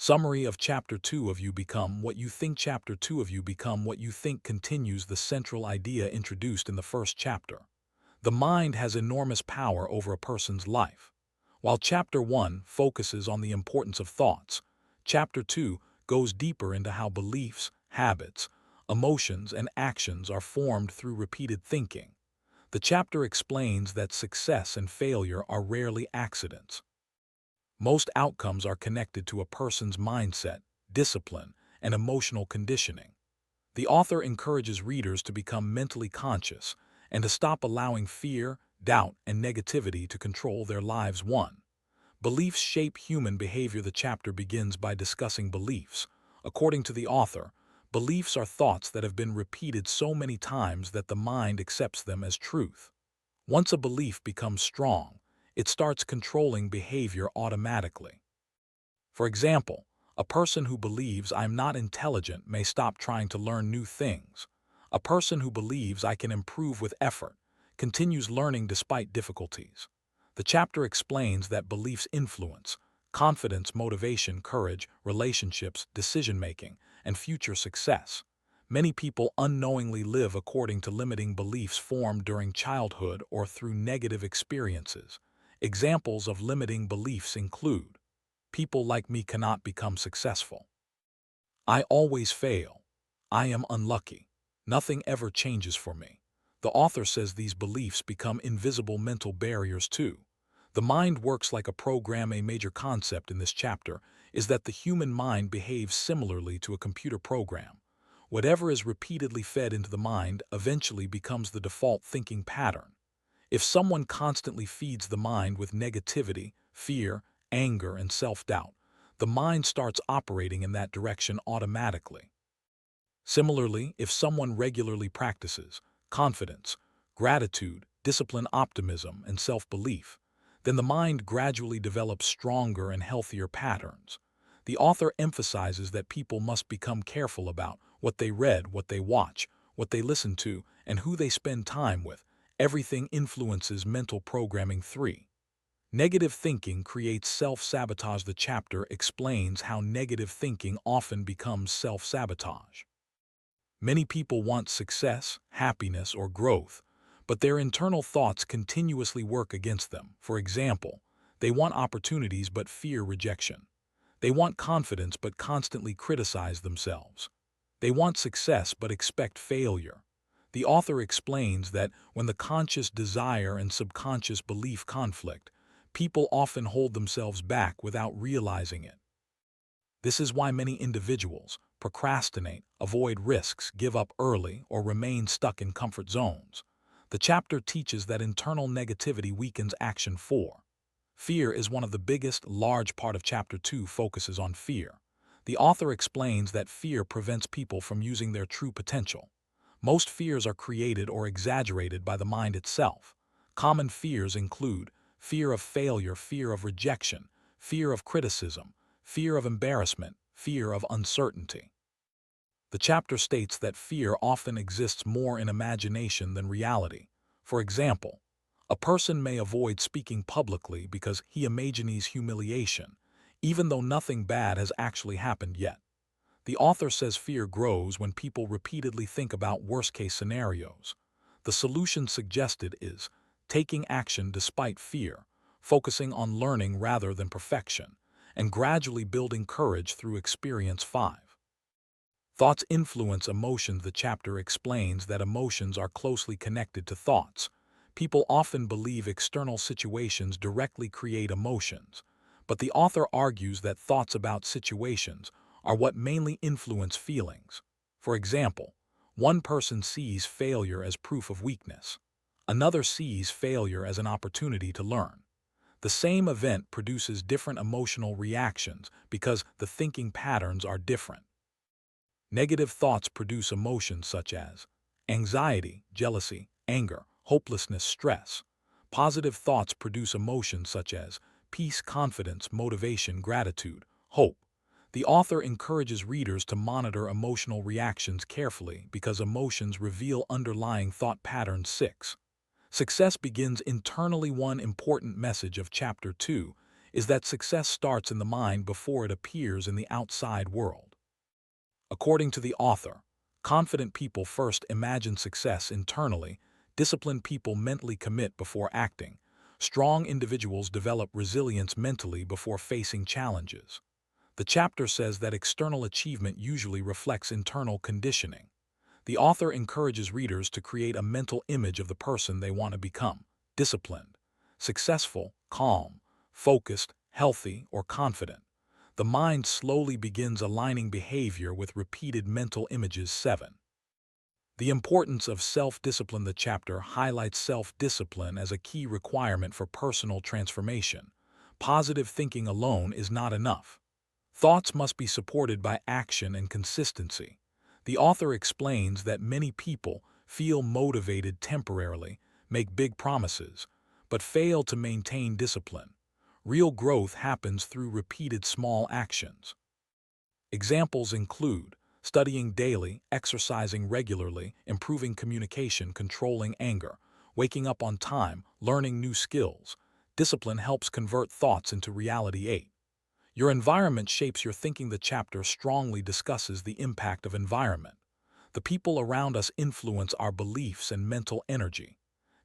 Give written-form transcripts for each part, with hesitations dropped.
Summary of Chapter 2 of You Become What You Think. Chapter 2 of You Become What You Think continues the central idea introduced in the first chapter. The mind has enormous power over a person's life. While Chapter 1 focuses on the importance of thoughts, Chapter 2 goes deeper into how beliefs, habits, emotions, and actions are formed through repeated thinking. The chapter explains that success and failure are rarely accidents. Most outcomes are connected to a person's mindset, discipline, and emotional conditioning. The author encourages readers to become mentally conscious and to stop allowing fear, doubt, and negativity to control their lives. 1. Beliefs shape human behavior. The chapter begins by discussing beliefs. According to the author, beliefs are thoughts that have been repeated so many times that the mind accepts them as truth. Once a belief becomes strong, it starts controlling behavior automatically. For example, a person who believes I'm not intelligent may stop trying to learn new things. A person who believes I can improve with effort continues learning despite difficulties. The chapter explains that beliefs influence confidence, motivation, courage, relationships, decision-making, and future success. Many people unknowingly live according to limiting beliefs formed during childhood or through negative experiences. Examples of limiting beliefs include: people like me cannot become successful. I always fail. I am unlucky. Nothing ever changes for me. The author says these beliefs become invisible mental barriers too. The mind works like a program. A major concept in this chapter is that the human mind behaves similarly to a computer program. Whatever is repeatedly fed into the mind eventually becomes the default thinking pattern. If someone constantly feeds the mind with negativity, fear, anger, and self-doubt, the mind starts operating in that direction automatically. Similarly, if someone regularly practices confidence, gratitude, discipline, optimism, and self-belief, then the mind gradually develops stronger and healthier patterns. The author emphasizes that people must become careful about what they read, what they watch, what they listen to, and who they spend time with. Everything influences mental programming. 3. Negative thinking creates self-sabotage. The chapter explains how negative thinking often becomes self-sabotage. Many people want success, happiness, or growth, but their internal thoughts continuously work against them. For example, they want opportunities but fear rejection. They want confidence but constantly criticize themselves. They want success but expect failure. The author explains that when the conscious desire and subconscious belief conflict, people often hold themselves back without realizing it. This is why many individuals procrastinate, avoid risks, give up early, or remain stuck in comfort zones. The chapter teaches that internal negativity weakens action. 4. Fear is one of the biggest. Large part of Chapter 2 focuses on fear. The author explains that fear prevents people from using their true potential. Most fears are created or exaggerated by the mind itself. Common fears include fear of failure, fear of rejection, fear of criticism, fear of embarrassment, fear of uncertainty. The chapter states that fear often exists more in imagination than reality. For example, a person may avoid speaking publicly because he imagines humiliation, even though nothing bad has actually happened yet. The author says fear grows when people repeatedly think about worst-case scenarios. The solution suggested is taking action despite fear, focusing on learning rather than perfection, and gradually building courage through experience. 5. Thoughts influence emotions. The chapter explains that emotions are closely connected to thoughts. People often believe external situations directly create emotions, but the author argues that thoughts about situations are what mainly influence feelings. For example, one person sees failure as proof of weakness. Another sees failure as an opportunity to learn. The same event produces different emotional reactions because the thinking patterns are different. Negative thoughts produce emotions such as anxiety, jealousy, anger, hopelessness, stress. Positive thoughts produce emotions such as peace, confidence, motivation, gratitude, hope. The author encourages readers to monitor emotional reactions carefully because emotions reveal underlying thought patterns. 6. Success begins internally. One important message of Chapter 2 is that success starts in the mind before it appears in the outside world. According to the author, confident people first imagine success internally, disciplined people mentally commit before acting, strong individuals develop resilience mentally before facing challenges. The chapter says that external achievement usually reflects internal conditioning. The author encourages readers to create a mental image of the person they want to become: disciplined, successful, calm, focused, healthy, or confident. The mind slowly begins aligning behavior with repeated mental images. 7. The importance of self-discipline. The chapter highlights self-discipline as a key requirement for personal transformation. Positive thinking alone is not enough. Thoughts must be supported by action and consistency. The author explains that many people feel motivated temporarily, make big promises, but fail to maintain discipline. Real growth happens through repeated small actions. Examples include studying daily, exercising regularly, improving communication, controlling anger, waking up on time, learning new skills. Discipline helps convert thoughts into reality. 8. Your environment shapes your thinking. The chapter strongly discusses the impact of environment. The people around us influence our beliefs and mental energy.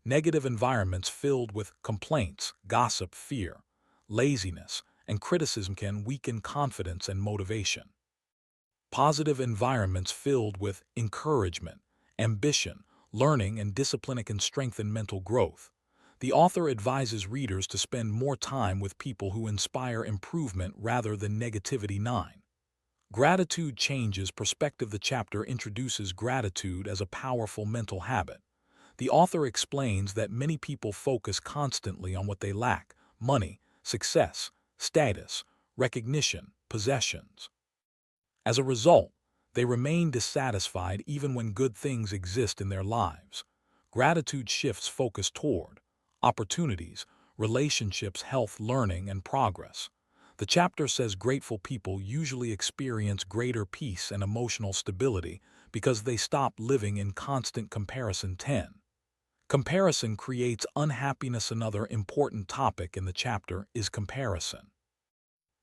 Negative environments filled with complaints, gossip, fear, laziness, and criticism can weaken confidence and motivation. Positive environments filled with encouragement, ambition, learning, and discipline can strengthen mental growth. The author advises readers to spend more time with people who inspire improvement rather than negativity. 9. Gratitude changes perspective. The chapter introduces gratitude as a powerful mental habit. The author explains that many people focus constantly on what they lack: money, success, status, recognition, possessions. As a result, they remain dissatisfied even when good things exist in their lives. Gratitude shifts focus toward opportunities, relationships, health, learning, and progress. The chapter says grateful people usually experience greater peace and emotional stability because they stop living in constant comparison. 10. Comparison creates unhappiness. Another important topic in the chapter is comparison.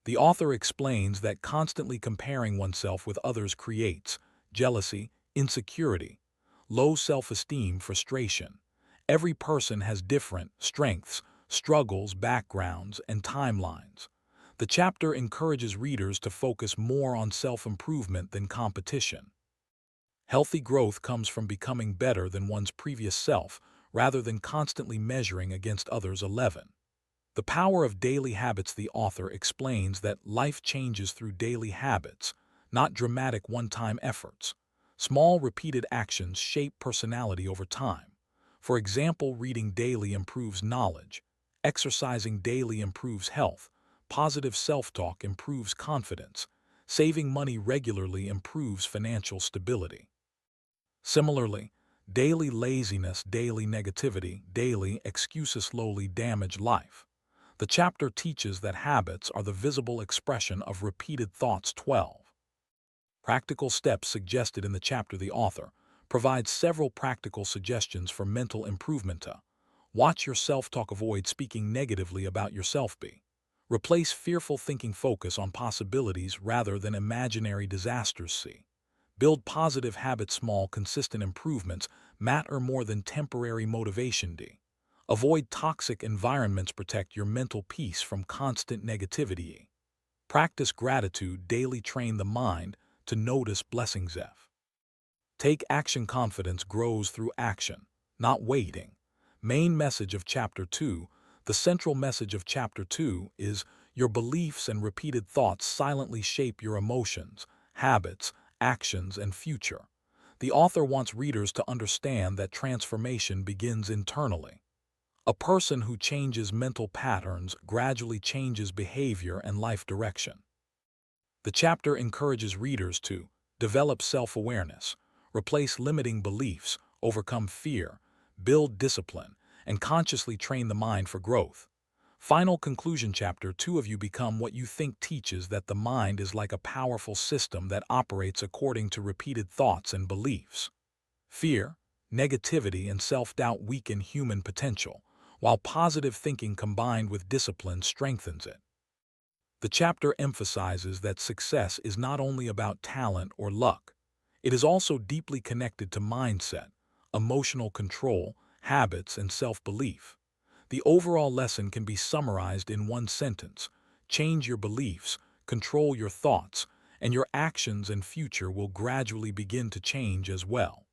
The author explains that constantly comparing oneself with others creates jealousy, insecurity, low self-esteem, frustration. Every person has different strengths, struggles, backgrounds, and timelines. The chapter encourages readers to focus more on self-improvement than competition. Healthy growth comes from becoming better than one's previous self rather than constantly measuring against others. 11. The power of daily habits. The author explains that life changes through daily habits, not dramatic one-time efforts. Small repeated actions shape personality over time. For example, reading daily improves knowledge, exercising daily improves health, positive self-talk improves confidence, saving money regularly improves financial stability. Similarly, daily laziness, daily negativity, daily excuses slowly damage life. The chapter teaches that habits are the visible expression of repeated thoughts. 12. Practical steps suggested in the chapter. The author provides several practical suggestions for mental improvement. Watch your self-talk. Avoid speaking negatively about yourself. Replace fearful thinking. Focus on possibilities rather than imaginary disasters. C. Build positive habits. Small, consistent improvements matter more than temporary motivation. D. Avoid toxic environments. Protect your mental peace from constant negativity. Practice gratitude daily. Train the mind to notice blessings. F. Take action. Confidence grows through action, not waiting. Main message of Chapter 2. The central message of Chapter 2 is your beliefs and repeated thoughts silently shape your emotions, habits, actions, and future. The author wants readers to understand that transformation begins internally. A person who changes mental patterns gradually changes behavior and life direction. The chapter encourages readers to develop self-awareness, replace limiting beliefs, overcome fear, build discipline, and consciously train the mind for growth. Final conclusion. Chapter 2 of You Become What You Think teaches that the mind is like a powerful system that operates according to repeated thoughts and beliefs. Fear, negativity, and self-doubt weaken human potential, while positive thinking combined with discipline strengthens it. The chapter emphasizes that success is not only about talent or luck. It is also deeply connected to mindset, emotional control, habits, and self-belief. The overall lesson can be summarized in one sentence: change your beliefs, control your thoughts, and your actions and future will gradually begin to change as well.